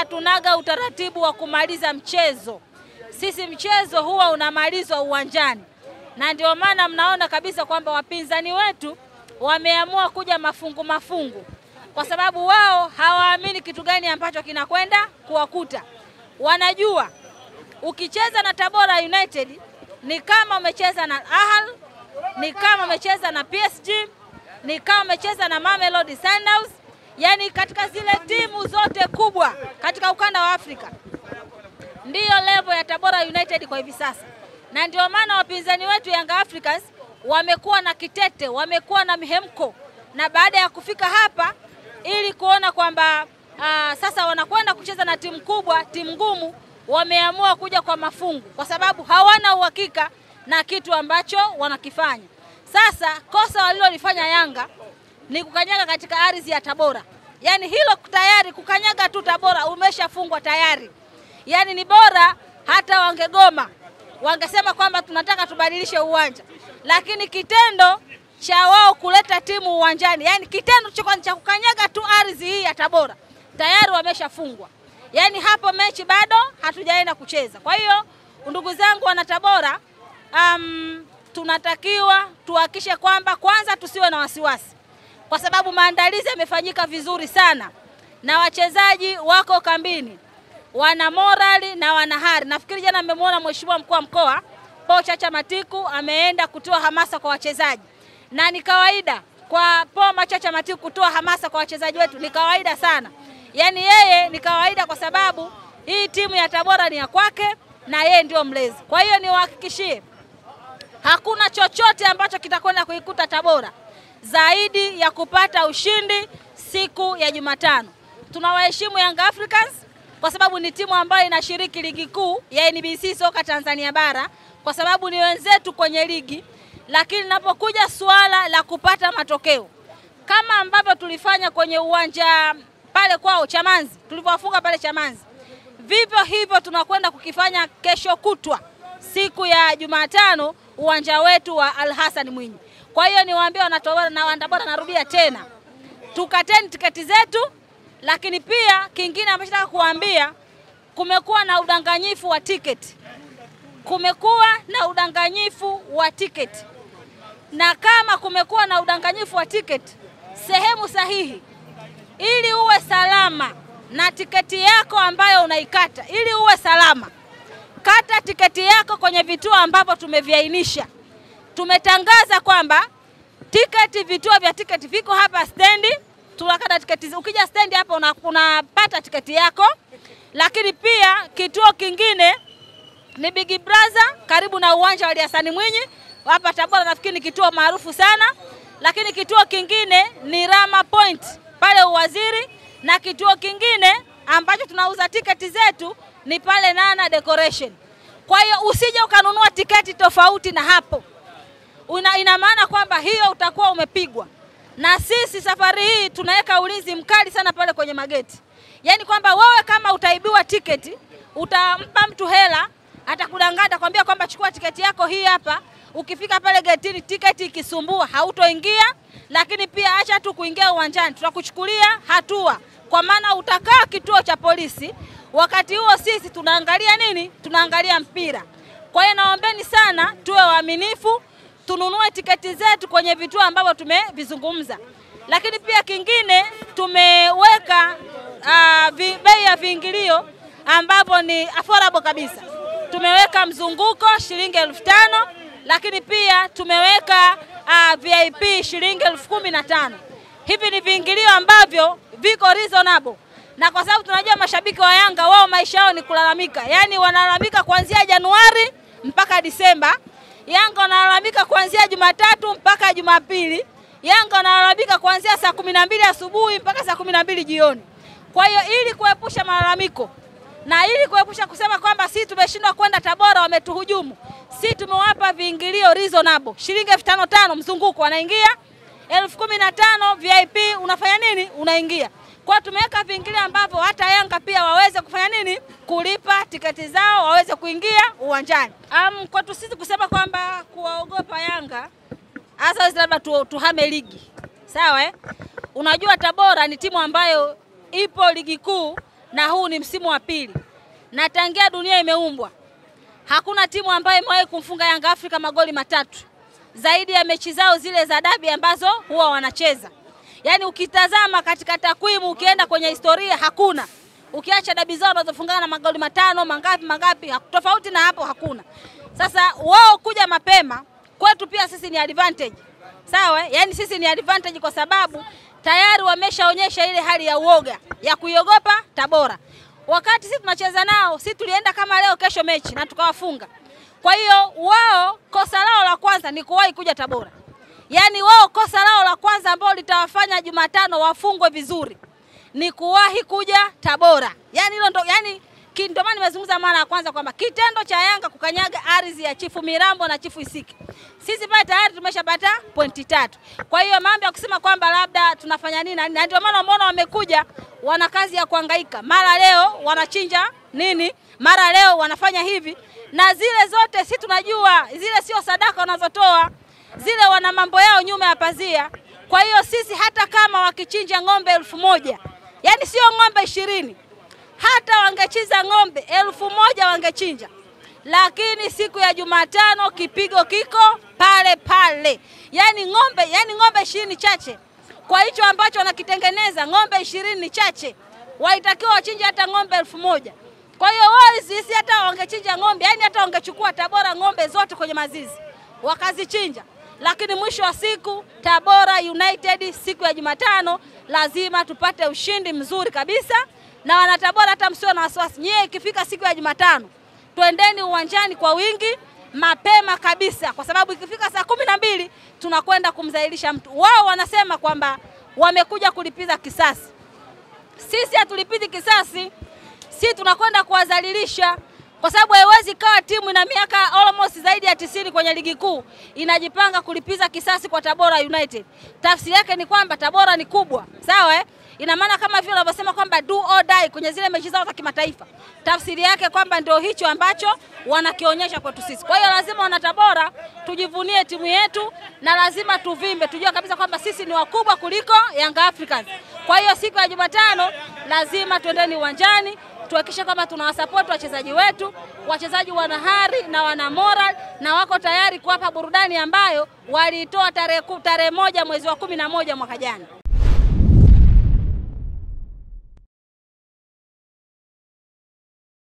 hatunaga utaratibu wa kumaliza mchezo. Sisi mchezo huwa unamalizwa uwanjani. Na ndio maana mnaona kabisa kwamba wapinzani wetu wameamua kuja mafungu. Kwa sababu wao hawaamini kitu gani ambacho kinakwenda kuwakuta. Wanajua ukicheza na Tabora United ni kama umecheza na Ahal, ni kama umecheza na PSG, ni kama umecheza na Mamelodi Sundowns. Yani katika zile timu zote kubwa katika ukanda wa Afrika. Ndiyo level ya Tabora United kwa hivi sasa. Na ndio maana wapinzani wetu Young Africans wamekuwa na kitete, wamekuwa na mihemko. Na baada ya kufika hapa ili kuona kwamba sasa wanakwenda kucheza na timu kubwa, timu ngumu, wameamua kuja kwa mafungu kwa sababu hawana uhakika na kitu ambacho wanakifanya. Sasa kosa walilolifanya Yanga ni kukanyaga katika ardhi ya Tabora. Yani hilo tayari kukanyaga tu Tabora umeshafungwa tayari. Yani ni bora hata wangegoma. Wangesema kwamba tunataka tubadilishe uwanja. Lakini kitendo cha wao kuleta timu uwanjani, yani kitendo cha kukanyaga tu ardhi hii ya Tabora, tayari wameshafungwa. Yani hapo mechi bado hatujaenda kucheza. Kwa hiyo ndugu zangu wana Tabora, tunatakiwa tuhakikishe kwamba kwanza tusiwe na wasiwasi. Kwa sababu maandalizi yamefanyika vizuri sana. Na wachezaji wako kambini. Wana morali na wana hari. Nafikiri jana mmemwona Mheshimiwa Mkuu wa Mkoa Paul Chacha Matiku ameenda kutoa hamasa kwa wachezaji. Na ni kawaida kwa Paul Chacha Matiku kutoa hamasa kwa wachezaji wetu, ni kawaida sana. Yani yeye ni kawaida kwa sababu hii timu ya Tabora ni ya kwake na yeye ndio mlezi. Kwa hiyo niwahakikishie hakuna chochote ambacho kitakwenda kuikuta Tabora zaidi ya kupata ushindi siku ya Jumatano. Tunawaheshimu Young Africans kwa sababu ni timu ambayo inashiriki ligi kuu ya NBC soka Tanzania bara, kwa sababu ni wenzetu kwenye ligi. Lakini napokuja suala la kupata matokeo kama ambavyo tulifanya kwenye uwanja pale kwao Chamanzi, tulipowafunga pale Chamanzi, vivyo hivyo tunakwenda kukifanya kesho kutwa siku ya Jumatano uwanja wetu wa Al Hassan Mwinyi. Kwa hiyo niwaambie wanatabora na Wantabora, narudia tena, tukateni tiketi zetu. Lakini pia kingine ambacho nataka kuambia, kumekuwa na udanganyifu wa tiketi. Kumekuwa na udanganyifu wa tiketi. Na kama kumekuwa na udanganyifu wa tiketi, sehemu sahihi ili uwe salama na tiketi yako ambayo unaikata, ili uwe salama, kata tiketi yako kwenye vituo ambavyo tumeviainisha. Tumetangaza kwamba vituo vya tiketi viko hapa stendi, tunakata tiketi. Ukija stendi hapa unapata tiketi yako. Lakini pia kituo kingine ni Big Brother karibu na uwanja wa Ali Hassan Mwinyi hapa Tabora, nafikiri ni kituo maarufu sana. Lakini kituo kingine ni Rama Point pale Uwaziri, na kituo kingine ambacho tunauza tiketi zetu ni pale Nana Decoration. Kwa hiyo usije ukanunua tiketi tofauti na hapo. Ina maana kwamba hiyo utakuwa umepigwa. Na sisi safari hii tunaweka ulinzi mkali sana pale kwenye mageti. Yani kwamba wewe kama utaibiwa tiketi, utampa mtu hela, atakudanganya, atakwambia kwamba chukua tiketi yako hii hapa. Ukifika pale getini tiketi ikisumbua hautoingia. Lakini pia acha tu kuingia uwanjani, tutakuchukulia hatua. Kwa maana utakaa kituo cha polisi. Wakati huo sisi tunaangalia nini? Tunaangalia mpira. Kwa hiyo naombeni sana tuwe waaminifu, tununue tiketi zetu kwenye vituo ambavyo tumevizungumza. Lakini pia kingine tumeweka bei ya viingilio ambapo ni affordable kabisa. Tumeweka mzunguko shilingi 1500, lakini pia tumeweka VIP shilingi 15000. Hivi ni viingilio ambavyo viko reasonable. Na kwa sababu tunajua mashabiki wa Yanga wao maisha yao ni kulalamika. Yani wanalalamika kuanzia Januari mpaka Disemba. Yanga wanalalamika kuanzia Jumatatu mpaka Jumapili. Yanga wanalalamika kuanzia saa 12 asubuhi mpaka saa 12 jioni. Kwa hiyo ili kuepusha malalamiko na ili kuepusha kusema kwamba sisi tumeshindwa kwenda Tabora, wametuhujumu, sisi tumewapa viingilio reasonable. Shilingi 5500 mzunguko wanaingia, 15000 VIP unafanya nini? Unaingia. Kwa tumeweka viingilio ambavyo hata Yanga pia waweze kufanya nini? Kulipa tiketi zao waweze kuingia uwanjani. Kwa sisi kusema kwamba kuwaogopa Yanga, hasa labda tuhame ligi. Sawa Unajua Tabora ni timu ambayo ipo ligi kuu na huu ni msimu wa pili. Na tangia dunia imeumbwa hakuna timu ambayo imewahi kumfunga Young Africa magoli matatu zaidi ya mechi zao zile za dabi ambazo huwa wanacheza. Yaani ukitazama katika takwimu, ukienda kwenye historia, hakuna. Ukiacha dabi zao wanazofungana na magoli matano mangapi, tofauti na hapo hakuna. Sasa wao kuja mapema kwetu pia sisi ni advantage. Sawa? Yaani sisi ni advantage kwa sababu tayari wameshaonyesha ile hali ya uoga ya kuiogopa Tabora. Wakati sisi tunacheza nao, sisi tulienda kama leo kesho mechi na tukawafunga. Kwa hiyo wao kosa lao la kwanza ni kuwahi kuja Tabora. Yaani wao kosa lao la kwanza ambao litawafanya Jumatano wafungwe vizuri ni kuwahi kuja Tabora. Yaani hilo ndo, yaani ndio maana nimezungumza mara ya kwanza kwamba kitendo cha Yanga kukanyaga ardhi ya Chifu Mirambo na Chifu Isiki, sisi pale tayari tumeshapata pointi 3. Kwa hiyo mambo ya kusema kwamba labda tunafanya nini, na ndio maana umeona wamekuja wana kazi ya kuhangaika. Mara leo wanachinja nini, mara leo wanafanya hivi, na zile zote sisi tunajua zile sio sadaka wanazotoa, zile wana mambo yao nyuma ya pazia. Kwa hiyo sisi hata kama wakichinja ng'ombe 1000, yani sio ng'ombe 20, hata wangechinja ng'ombe 1000 wangechinja, lakini siku ya Jumatano kipigo kiko pale pale. Yani ng'ombe 20 chache. Kwa hicho ambacho wanakitengeneza ng'ombe 20 ni chache. Waitakiwa wachinje hata ng'ombe 1000. Kwa hiyo wao sisi hata wangechinja ng'ombe, yani hata wangechukua Tabora ng'ombe zote kwenye mazizi wakazichinja, lakini mwisho wa siku Tabora United siku ya Jumatano lazima tupate ushindi mzuri kabisa. Na wana Tabora hata msio na wasiwasi, nyie ikifika siku ya Jumatano twendeni uwanjani kwa wingi mapema kabisa, kwa sababu ikifika saa 12 tunakwenda kumzailisha mtu. Wao wanasema kwamba wamekuja kulipiza kisasi. Sisi hatulipizi kisasi, sisi tunakwenda kuwadhalilisha, kwa sababu haiwezi kawa timu ina miaka almost zaidi ya 90 kwenye ligi kuu inajipanga kulipiza kisasi kwa Tabora United. Tafsiri yake ni kwamba Tabora ni kubwa, sawa Ina maana kama vile wanavyosema kwamba do or die kwenye zile mechi zao za kimataifa. Tafsiri yake kwamba ndio hicho ambacho wanakionyesha kwetu sisi. Kwa hiyo lazima wana Tabora tujivunie timu yetu, na lazima tuvimbe, tujue kabisa kwamba sisi ni wakubwa kuliko Young Africans. Kwa hiyo siku ya Jumatano lazima tuendeni uwanjani, tuhakikishe kama tunawasupport wachezaji wetu. Wachezaji wana hari na wana moral na wako tayari kuwapa burudani ambayo waliitoa tarehe 1 mwezi wa 11 mwaka jana.